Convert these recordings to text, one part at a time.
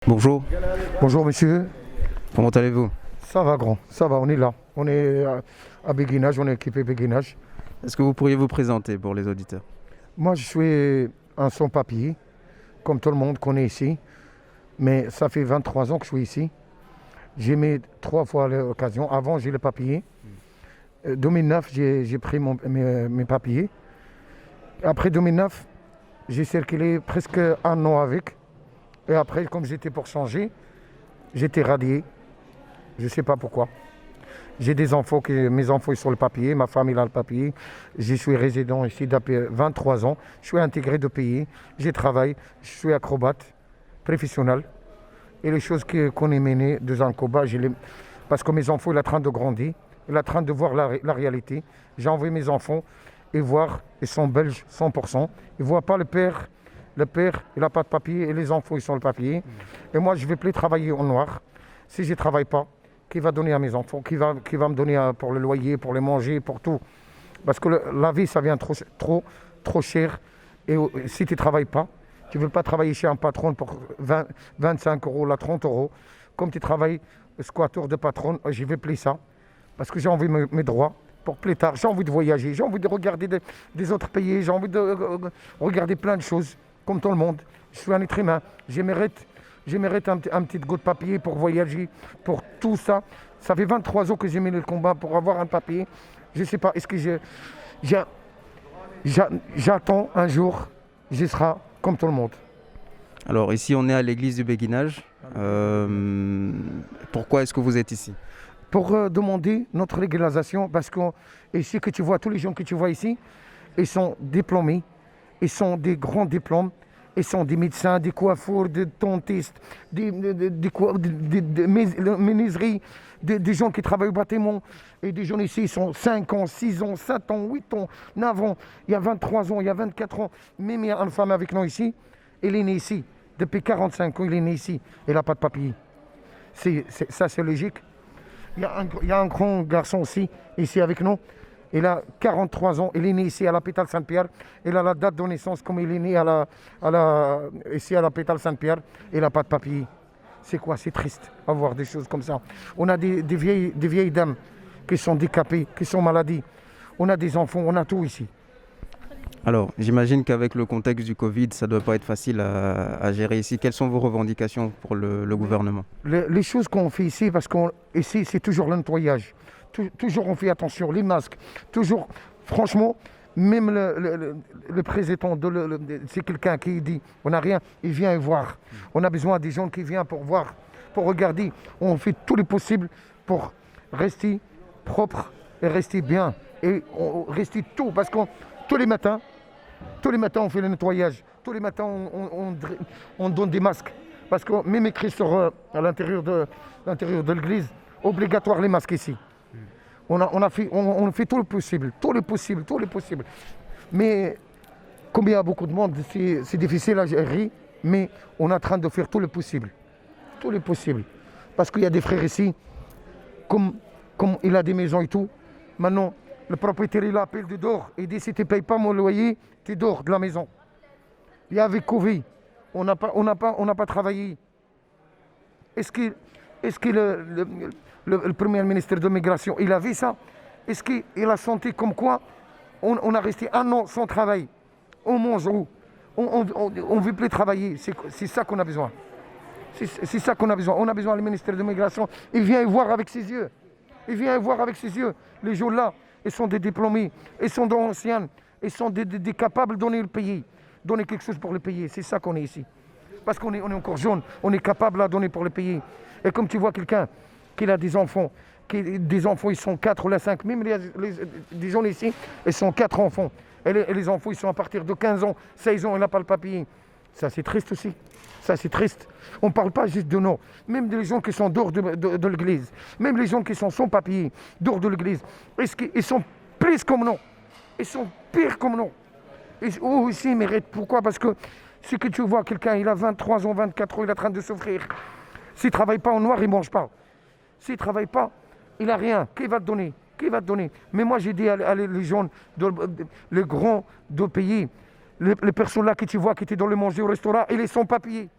Bonjour, Bonjour monsieur, comment allez-vous? ça va grand, ça va, on est là. On est à Béguinage, on est équipé Béguinage. Est-ce que vous pourriez vous présenter pour les auditeurs? Moi je suis un sans-papier, comme tout le monde connaît ici, mais ça fait 23 ans que je suis ici. J'ai mis 3 fois l'occasion, avant j'ai les papiers. 2009 j'ai pris mes papiers. Après 2009, j'ai circulé presque un an avec. Et après, comme j'étais pour changer, j'étais radié. Je ne sais pas pourquoi. J'ai des enfants, mes enfants ils sont le papier, ma femme il a le papier. Je suis résident ici depuis 23 ans. Je suis intégré de pays. Je travaille, je suis acrobate professionnel. Et les choses qu'on est menées dans un combat, parce que mes enfants ils sont en train de grandir, ils sont en train de voir la réalité. J'ai envoyé mes enfants et voir, ils sont belges 100%. Ils ne voient pas le père, il n'a pas de papier et les enfants ils sont le papier. Et moi je ne vais plus travailler au noir. Si je ne travaille pas, qui va donner à mes enfants, qui va me donner pour le loyer, pour les manger, pour tout. Parce que la vie, ça vient trop cher. Et si tu ne travailles pas, tu ne veux pas travailler chez un patron pour 25 euros, là 30 euros. Comme tu travailles squatter de patron, je ne vais plus ça. Parce que j'ai envie de mes droits pour plus tard. J'ai envie de voyager, j'ai envie de regarder des autres pays, j'ai envie de regarder plein de choses, comme tout le monde. Je suis un être humain, je mérite un petit goût de papier pour voyager, pour tout ça. Ça fait 23 ans que j'ai mené le combat pour avoir un papier. Je ne sais pas, est-ce que j'attends un jour, je serai comme tout le monde. Alors ici on est à l'église du Béguinage. Pourquoi est-ce que vous êtes ici? Pour demander notre légalisation, parce que ici que tu vois, tous les gens que tu vois ici, ils sont diplômés, ils sont des grands diplômes, ils sont des médecins, des coiffeurs, des dentistes, des menuiseries, des gens qui travaillent au bâtiment. Et des gens ici, ils sont 5 ans, 6 ans, 7 ans, 8 ans, 9 ans, il y a 23 ans, il y a 24 ans. Même il y a une femme avec nous ici, elle est née ici. Depuis 45 ans, il est né ici, il n'a pas de papier. Ça, c'est logique. Il y a un grand garçon aussi, ici avec nous. Il a 43 ans, il est né ici à l'hôpital Saint-Pierre. Il a la date de naissance comme il est né ici à l'hôpital Saint-Pierre. Il n'a pas de papier. C'est quoi? C'est triste à voir des choses comme ça. On a des vieilles dames qui sont handicapées, qui sont maladies. On a des enfants, on a tout ici. Alors j'imagine qu'avec le contexte du Covid, ça ne doit pas être facile à gérer ici. Quelles sont vos revendications pour le gouvernement? Les choses qu'on fait ici, parce qu'ici c'est toujours le nettoyage. Toujours on fait attention, les masques. Toujours, franchement, même le président, c'est quelqu'un qui dit on n'a rien, il vient voir. On a besoin des gens qui viennent pour voir, pour regarder. On fait tout le possible pour rester propre et rester bien. Et rester tout, parce que tous les matins, on fait le nettoyage. Tous les matins, on donne des masques. Parce que même écrit à l'intérieur de l'église, obligatoire les masques ici. On fait tout le possible. Mais comme il y a beaucoup de monde, c'est difficile à gérer, mais on est en train de faire tout le possible. Tout le possible. Parce qu'il y a des frères ici, comme il a des maisons et tout, maintenant, le propriétaire il appelle de dehors, il dit si tu ne payes pas mon loyer, tu dors de la maison. Il y a avec Covid, on n'a pas travaillé. Est-ce que le premier ministre de l'immigration, il a vu ça? Est-ce qu'il a senti comme quoi on a resté un an sans travail? On mange où? On ne veut plus travailler. C'est ça qu'on a besoin. C'est ça qu'on a besoin. On a besoin du ministre de l'immigration. Il vient voir avec ses yeux. Les gens là, ils sont des diplômés, ils sont d'anciens, ils sont des capables de donner le pays, donner quelque chose pour le pays. C'est ça qu'on est ici. Parce qu'on est encore jeune, on est capable à donner pour le pays. Et comme tu vois quelqu'un qui a des enfants, ils sont 4 ou 5, même des gens ici, ils sont 4 enfants. Et les enfants, ils sont à partir de 15 ans, 16 ans, ils n'ont pas le papier. Ça, c'est triste aussi. Ça, c'est triste. On ne parle pas juste de nous. Même des gens qui sont dehors de l'église, même les gens qui sont sans papier, dehors de l'église, ils sont plus comme nous. Ils sont pires comme nous. Eux aussi, ils méritent. Pourquoi? Parce que ce que tu vois, quelqu'un, il a 23 ans, 24 ans, il est en train de souffrir. S'il ne travaille pas en noir, il ne mange pas. S'il ne travaille pas, il n'a rien. Qui va te donner? Mais moi, j'ai dit à les gens, les grands de pays, les personnes là que tu vois qui étaient dans le manger au restaurant, ils sont sans papier.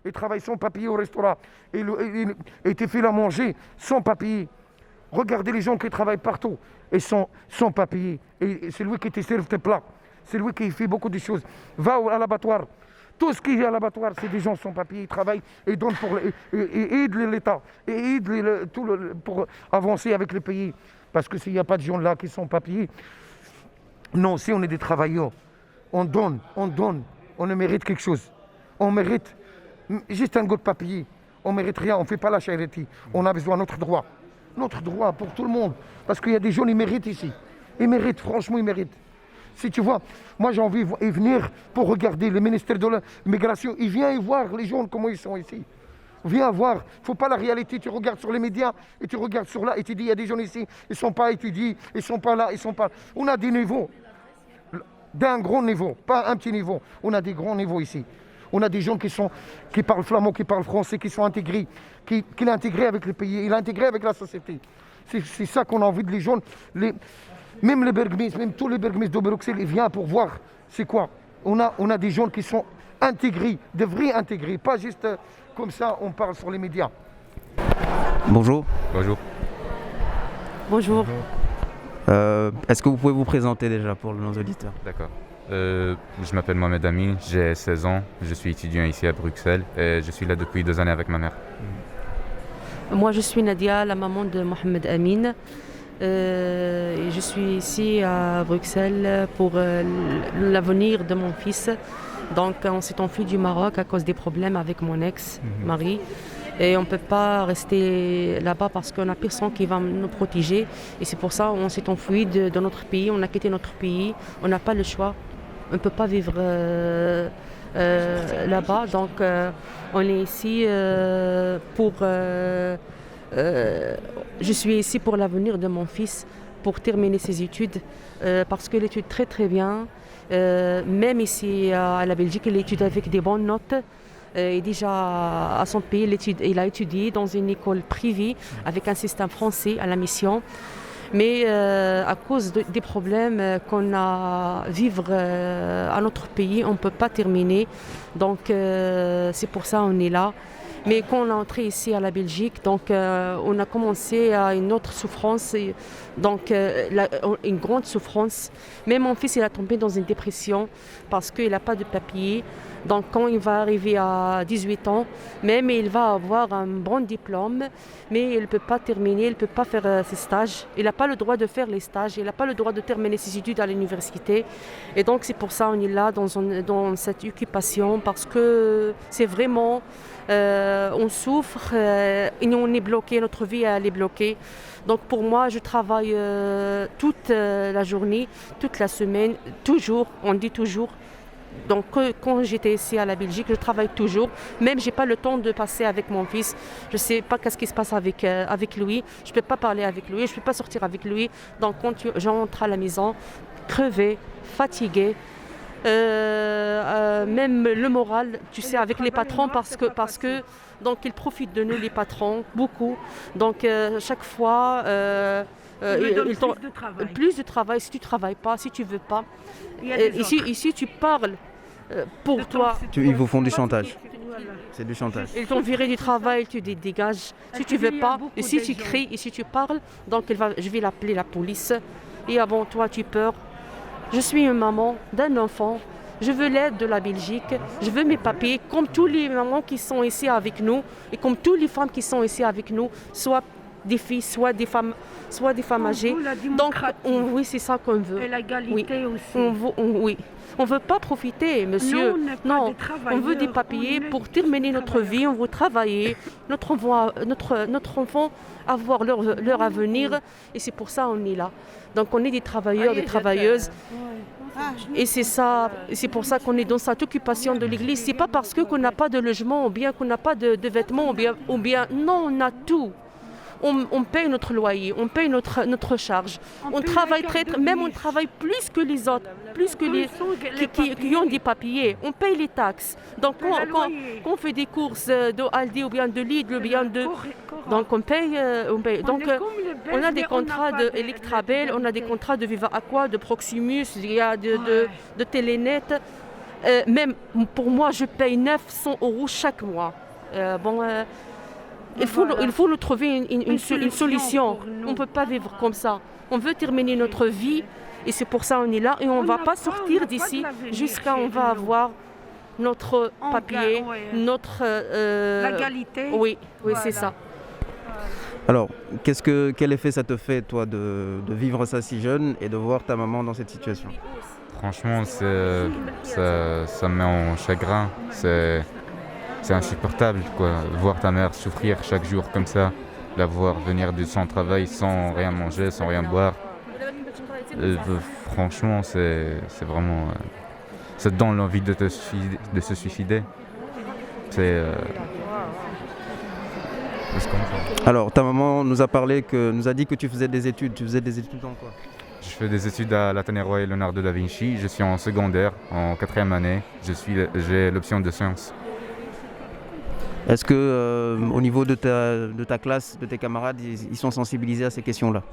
Ils travaillent sans papier au restaurant. Et tu fais la manger sans papier. Regardez les gens qui travaillent partout et sans papier. Et c'est lui qui te sert tes plats. C'est lui qui fait beaucoup de choses. Va à l'abattoir. Tout ce qui est à l'abattoir, c'est des gens sans papier. Ils travaillent et donnent et aident l'État. Et aident pour avancer avec le pays. Parce que s'il n'y a pas de gens là qui sont papiers, non, si on est des travailleurs, on donne. On ne mérite quelque chose. On mérite juste un goût de papier. On ne mérite rien, on ne fait pas la charité. On a besoin de notre droit. Notre droit pour tout le monde. Parce qu'il y a des gens qui méritent ici. Ils méritent, franchement, ils méritent. Si tu vois, moi j'ai envie de venir pour regarder le ministère de l'immigration. Il vient y voir les gens comment ils sont ici. Viens voir. Il ne faut pas la réalité. Tu regardes sur les médias et tu regardes sur là et tu dis il y a des gens ici, ils ne sont pas étudiés, ils ne sont pas là, ils ne sont pas. On a des niveaux. D'un grand niveau, pas un petit niveau. On a des grands niveaux ici. On a des gens qui parlent flamand, qui parlent français, qui sont intégrés, qui l'ont intégré avec le pays, il l'ont intégré avec la société. C'est ça qu'on a envie de les gens. Même les burgmistes, même tous les burgmistes de Bruxelles, ils viennent pour voir c'est quoi. On a des gens qui sont intégrés, de vrais intégrés, pas juste comme ça on parle sur les médias. Bonjour. Bonjour. Bonjour. Est-ce que vous pouvez vous présenter déjà pour nos auditeurs? D'accord. Je m'appelle Mohamed Amin, j'ai 16 ans, je suis étudiant ici à Bruxelles et je suis là depuis 2 années avec ma mère. Moi, je suis Nadia, la maman de Mohamed Amin. Et je suis ici à Bruxelles pour l'avenir de mon fils. Donc, on s'est enfui du Maroc à cause des problèmes avec mon ex-mari. Et on ne peut pas rester là-bas parce qu'on n'a personne qui va nous protéger. Et c'est pour ça qu'on s'est enfui de notre pays, on a quitté notre pays. On n'a pas le choix. On ne peut pas vivre là-bas. Donc, on est ici pour... je suis ici pour l'avenir de mon fils, pour terminer ses études, parce qu'il étudie très très bien. Même ici à la Belgique, il étudie avec des bonnes notes. Et déjà à son pays, il a étudié dans une école privée avec un système français à la mission. Mais à cause des problèmes qu'on a à vivre à notre pays, on ne peut pas terminer. Donc c'est pour ça qu'on est là. Mais quand on est entré ici à la Belgique, donc on a commencé à une autre souffrance, donc une grande souffrance. Même mon fils, il a tombé dans une dépression parce qu'il n'a pas de papier. Donc quand il va arriver à 18 ans, même il va avoir un bon diplôme, mais il ne peut pas terminer, il ne peut pas faire ses stages. Il n'a pas le droit de faire les stages, il n'a pas le droit de terminer ses études à l'université. Et donc c'est pour ça qu'on est là dans cette occupation, parce que c'est vraiment... on souffre et on est bloqué, notre vie elle est bloquée. Donc pour moi, je travaille toute la journée, toute la semaine, toujours, on dit toujours. Donc quand j'étais ici à la Belgique, je travaille toujours. Même j'ai pas le temps de passer avec mon fils. Je sais pas qu'est-ce qui se passe avec lui. Je peux pas parler avec lui, je peux pas sortir avec lui. Donc quand j'entre à la maison, crevée, fatiguée. Même le moral, tu sais, avec les patrons, parce que donc ils profitent de nous, les patrons, beaucoup. Donc chaque fois, ils t'ont plus de travail si tu travailles pas, si tu veux pas. Ici, tu parles pour toi. Ils vous font du chantage. C'est du chantage. Ils t'ont viré du travail, tu te dégages. Si tu veux pas, et si tu cries, et si tu parles, donc je vais l'appeler la police. Et avant toi, tu peurs. Je suis une maman d'un enfant, je veux l'aide de la Belgique, je veux mes papiers, comme tous les mamans qui sont ici avec nous, et comme toutes les femmes qui sont ici avec nous, soit des filles, soit des femmes âgées. Donc, oui, c'est ça qu'on veut. Et l'égalité aussi. Oui. On ne veut pas profiter, monsieur. Non, on veut des papiers pour terminer notre vie, on veut travailler, notre enfant avoir leur avenir, et c'est pour ça qu'on est là. Donc on est des travailleurs, des travailleuses. Et c'est ça, c'est pour ça qu'on est dans cette occupation de l'église. C'est pas parce qu'on n'a pas de logement, ou bien qu'on n'a pas de vêtements, ou bien non, on a tout. On paye notre loyer, on paye notre charge. On travaille on travaille plus que les autres, plus que les qui ont des papiers. On paye les taxes. Donc quand on fait des courses de Aldi ou bien de Lidl ou bien de... Donc on paye. Donc on a des contrats d'Electrabel, on a des contrats de Viva Aqua, de Proximus, il y a de Telenet. Même pour moi, je paye 900 € chaque mois. Il faut nous trouver une solution. On ne peut pas vivre comme ça. On veut terminer notre vie et c'est pour ça qu'on est là. Et on ne va pas sortir d'ici jusqu'à on va avoir notre papier, notre... L'égalité. Oui, Voilà. c'est ça. Alors, quel effet ça te fait, toi, de vivre ça si jeune et de voir ta maman dans cette situation? Franchement, ça me met en chagrin. C'est insupportable, quoi. Voir ta mère souffrir chaque jour comme ça, la voir venir de son travail sans rien manger, sans rien boire. Franchement, c'est vraiment... ça te donne l'envie de se suicider. C'est comme ça. Alors, ta maman nous a dit que tu faisais des études. Tu faisais des études en quoi? Je fais des études à l'Athénée Leonardo da Vinci. Je suis en secondaire, en 4e année. J'ai l'option de sciences. Est-ce que au niveau de ta classe, de tes camarades, ils sont sensibilisés à ces questions-là?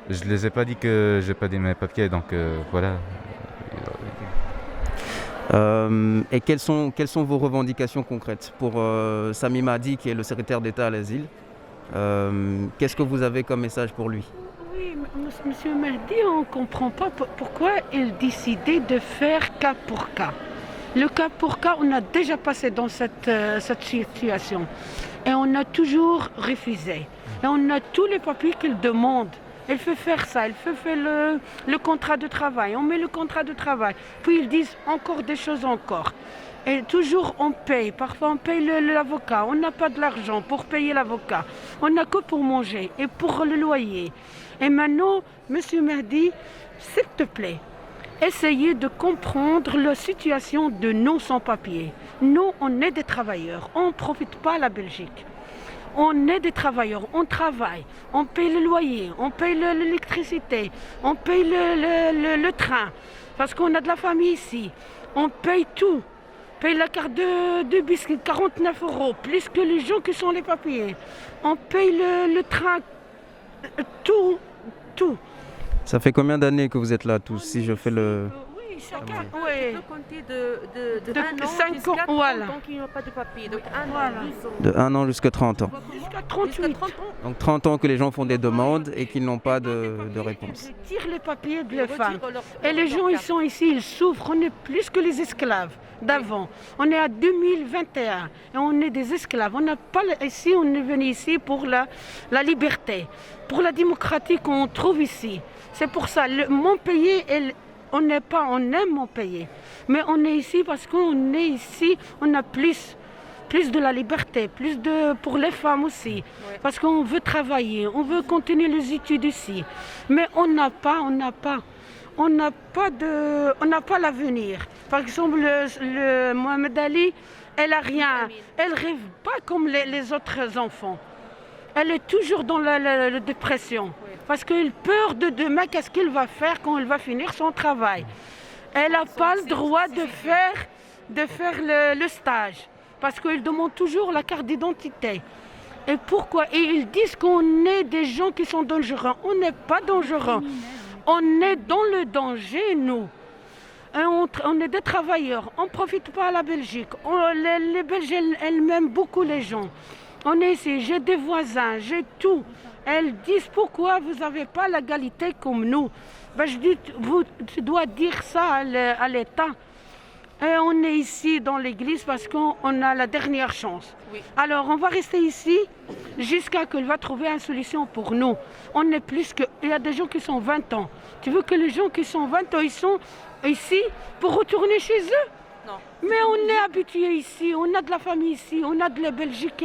Je ne les ai pas dit que j'ai pas mes papiers, donc voilà. Et quelles sont vos revendications concrètes pour Sami Mahdi, qui est le secrétaire d'État à l'asile? Qu'est-ce que vous avez comme message pour lui? Oui, Monsieur Mahdi, on ne comprend pas pourquoi il décidait de faire cas pour cas. Le cas pour cas, on a déjà passé dans cette situation. Et on a toujours refusé. Et on a tous les papiers qu'il demande. Il faut faire ça, il faut faire le contrat de travail. On met le contrat de travail. Puis ils disent encore des choses encore. Et toujours on paye. Parfois on paye l'avocat. On n'a pas de l'argent pour payer l'avocat. On n'a que pour manger et pour le loyer. Et maintenant, Monsieur Mahdi, s'il te plaît, essayez de comprendre la situation de nos sans-papiers. Nous, on est des travailleurs. On ne profite pas à la Belgique. On est des travailleurs, on travaille, on paye le loyer, on paye l'électricité, on paye le train, parce qu'on a de la famille ici. On paye tout. On paye la carte de bus, 49 €, plus que les gens qui sont les papiers. On paye le train, tout. Ça fait combien d'années que vous êtes là tous, si je fais le... Oui, chacun, On oui. peut compter de 1 an 5 jusqu'à ans, 30 voilà. ans qui n'ont pas de papier. Donc 1 Voilà. an, 12 ans. De 1 an jusqu'à 30 ans. Jusqu'à Jusqu'à 38. 30 ans. Donc 30 ans que les gens font des demandes et qu'ils n'ont pas de réponse. Ils retirent les papiers de Ils les femmes. retirent leur- Et les leur gens, ils carte. sont ici, ils souffrent. On est plus que les esclaves d'avant. On est à 2021 et on est des esclaves. On n'a pas ici, on est venu ici pour la liberté, pour la démocratie qu'on trouve ici. C'est pour ça, mon pays, on aime mon pays. Mais on est ici parce qu'on est ici, on a plus de la liberté, pour les femmes aussi. Parce qu'on veut travailler, on veut continuer les études ici. Mais on n'a pas l'avenir. Par exemple, le Mohamed Ali, elle a rien. Elle rêve pas comme les autres enfants. Elle est toujours dans la dépression. Parce qu'elle a peur de demain, qu'est-ce qu'elle va faire quand elle va finir son travail. Elle n'a pas le droit de faire le stage. Parce qu'ils demandent toujours la carte d'identité. Et pourquoi? Et ils disent qu'on est des gens qui sont dangereux. On n'est pas dangereux. On est dans le danger, nous. Et on est des travailleurs. On ne profite pas à la Belgique. Les Belges, elles m'aiment beaucoup les gens. On est ici, j'ai des voisins, j'ai tout. Elles disent pourquoi vous n'avez pas l'égalité comme nous. Ben, je dis, tu dois dire ça à l'État. Et on est ici dans l'église parce qu'on a la dernière chance. Oui. Alors on va rester ici jusqu'à qu'elle va trouver une solution pour nous. On est plus que... Il y a des gens qui sont 20 ans. Tu veux que les gens qui sont 20 ans, ils sont ici pour retourner chez eux? Non. Mais on est habitués ici, on a de la famille ici, on a de la Belgique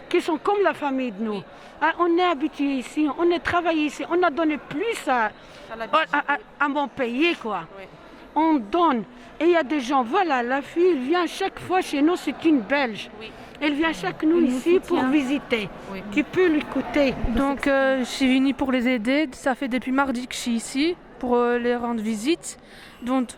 qui sont comme la famille de nous. Hein, on est habitués ici, on est travaillé ici, on a donné plus à mon pays, quoi. Oui. On donne. Et il y a des gens, voilà, la fille elle vient chaque fois chez nous, c'est une Belge. Oui. Elle vient chaque nous ici pour visiter. Oui. Tu peux l'écouter. Donc je suis venue pour les aider. Ça fait depuis mardi que je suis ici pour les rendre visite. Donc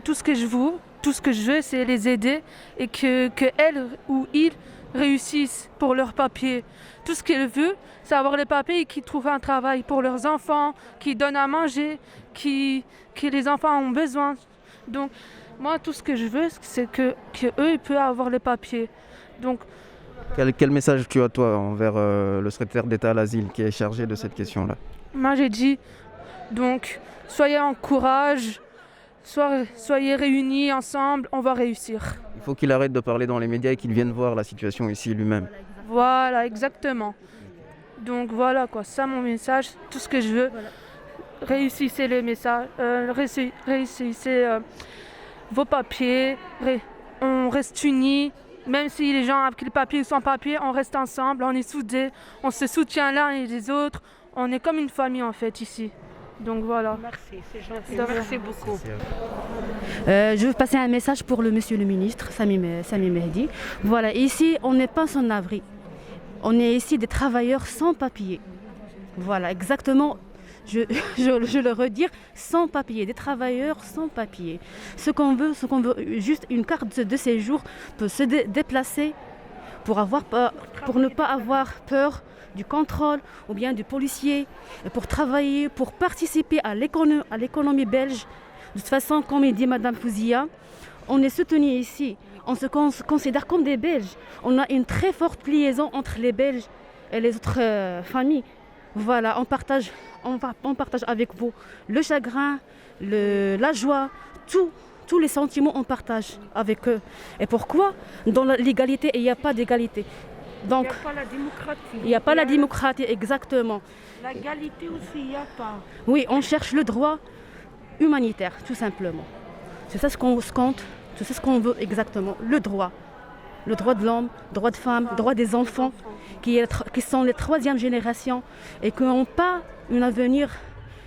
tout ce que je veux, c'est les aider et que elles ou ils réussissent pour leurs papiers. Tout ce qu'elles veulent, c'est avoir les papiers et qu'ils trouvent un travail pour leurs enfants, qu'ils donnent à manger, que les enfants ont besoin. Donc moi, tout ce que je veux, c'est que eux ils peuvent avoir les papiers. Donc, Quel message tu as, toi, envers le secrétaire d'État à l'asile qui est chargé de cette question-là? moi j'ai dit, donc, soyez en courage, soyez réunis ensemble, on va réussir. Il faut qu'il arrête de parler dans les médias et qu'il vienne voir la situation ici lui-même. Voilà, exactement. Donc voilà quoi, ça mon message, tout ce que je veux. Réussissez les messages, réussissez vos papiers, on reste unis. Même si les gens avec les papiers ou sans papier, on reste ensemble, on est soudés, on se soutient l'un et les autres. On est comme une famille en fait ici. Donc voilà. Merci, c'est gentil. Merci beaucoup. Je veux passer un message pour le monsieur le ministre, Sami Mehdi. Voilà, ici, on n'est pas sans abri. On est ici des travailleurs sans papier. Voilà, exactement. Je le redire, sans papier, des travailleurs sans papier. Ce qu'on veut, juste une carte de séjour pour se déplacer, pour ne pas avoir peur du contrôle ou bien du policier, pour travailler, pour participer à l'économie belge. De toute façon, comme dit Madame Fouzia, on est soutenu ici. On se considère comme des Belges. On a une très forte liaison entre les Belges et les autres familles. Voilà, on partage avec vous le chagrin, la joie, tous les sentiments on partage avec eux. Et pourquoi? Dans l'égalité, il n'y a pas d'égalité. Donc, Il n'y a pas la démocratie. il n'y a pas la démocratie, exactement. L'égalité aussi, il n'y a pas. Oui, on cherche le droit humanitaire, tout simplement. C'est ça ce qu'on compte, c'est ça ce qu'on veut exactement, le droit. Le droit de l'homme, droit de femme, droit des enfants, qui sont les troisième génération et qui n'ont pas un avenir,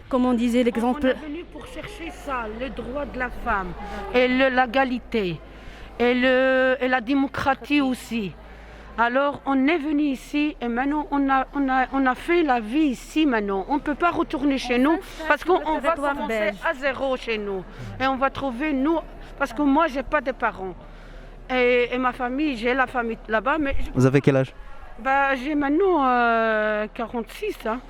comme on disait l'exemple. On est venu pour chercher ça, le droit de la femme et l'égalité et la démocratie aussi. Alors on est venu ici et maintenant on a fait la vie ici maintenant. On ne peut pas retourner chez nous parce qu'on va commencer à zéro chez nous. Et on va trouver nous, parce que moi j'ai pas de parents. Et ma famille, j'ai la famille là-bas. Mais Vous avez quel âge? j'ai maintenant 46. Hein.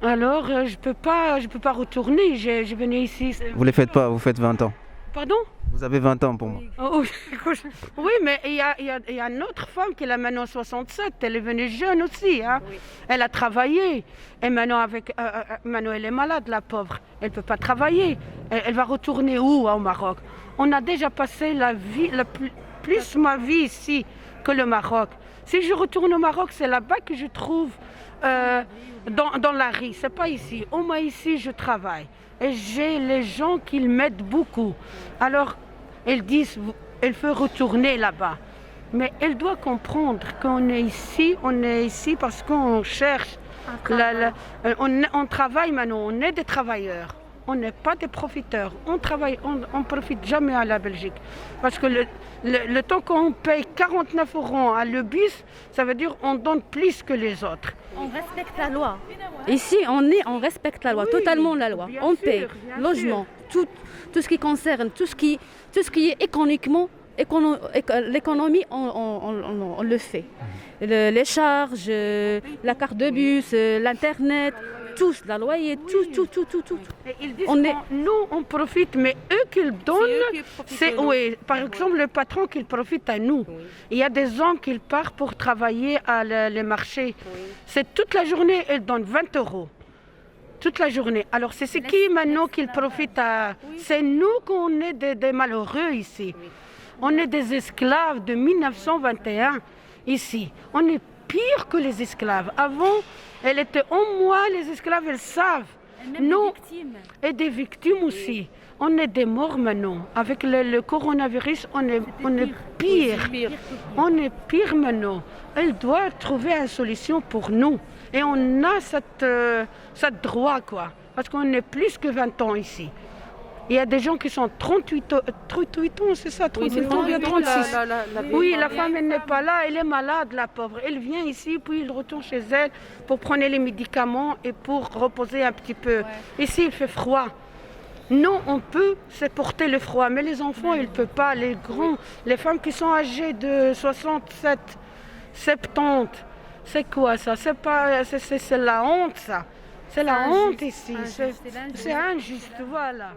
Alors je peux pas retourner. Je venais ici. Vous ne les faites pas, vous faites 20 ans. Pardon? Vous avez 20 ans pour moi. Oh, oui, mais il y a une autre femme qui a maintenant 67. Elle est venue jeune aussi. Hein. Oui. Elle a travaillé. Et maintenant, maintenant, elle est malade, la pauvre. Elle ne peut pas travailler. Elle va retourner où au Maroc? On a déjà passé la vie, plus ma vie ici que le Maroc. Si je retourne au Maroc, c'est là-bas que je trouve dans la rue. C'est pas ici. Au moins ici, je travaille. Et j'ai les gens qui m'aident beaucoup. Alors, elles disent, elle veut retourner là-bas. Mais elle doit comprendre qu'on est ici parce qu'on cherche. On travaille maintenant, on est des travailleurs. On n'est pas des profiteurs. On travaille, on ne profite jamais à la Belgique. Parce que le temps qu'on paye 49 € à le bus, ça veut dire qu'on donne plus que les autres. On respecte la loi. Ici, on respecte la loi, oui, totalement la loi. On paye, logement, tout ce qui concerne, tout ce qui est économiquement, l'économie, on le fait. Les charges, la carte de bus, l'Internet, tout, la loyer, tout. Et ils disent nous, on profite, mais eux qu'ils donnent, oui, par exemple, le patron qui profite à nous. Oui. Il y a des hommes qui partent pour travailler à les marchés. Oui. C'est toute la journée, ils donnent 20 €. Toute la journée. Alors, c'est qui maintenant qui profite à... Oui. C'est nous qu'on est des malheureux ici. Oui. On est des esclaves de 1921 ici. On est pire que les esclaves. Avant, elles étaient au moins, les esclaves, elles savent. Et même des victimes. Et des victimes aussi. On est des morts maintenant. Avec le coronavirus, on est pire. On est pire maintenant. Elle doit trouver une solution pour nous. Et on a cette droit, quoi. Parce qu'on est plus que 20 ans ici. Il y a des gens qui sont 38 ans, c'est ça, 38 ans, 36. Oui, la femme, elle n'est pas là, elle est malade, la pauvre. Elle vient ici, puis elle retourne chez elle pour prendre les médicaments et pour reposer un petit peu. Ouais. Ici, il fait froid. Nous, on peut supporter le froid, mais les enfants, ils ne peuvent pas. Les grands, les femmes qui sont âgées de 67, 70, c'est quoi ça? C'est la honte, ça. C'est la honte ici. C'est injuste, voilà.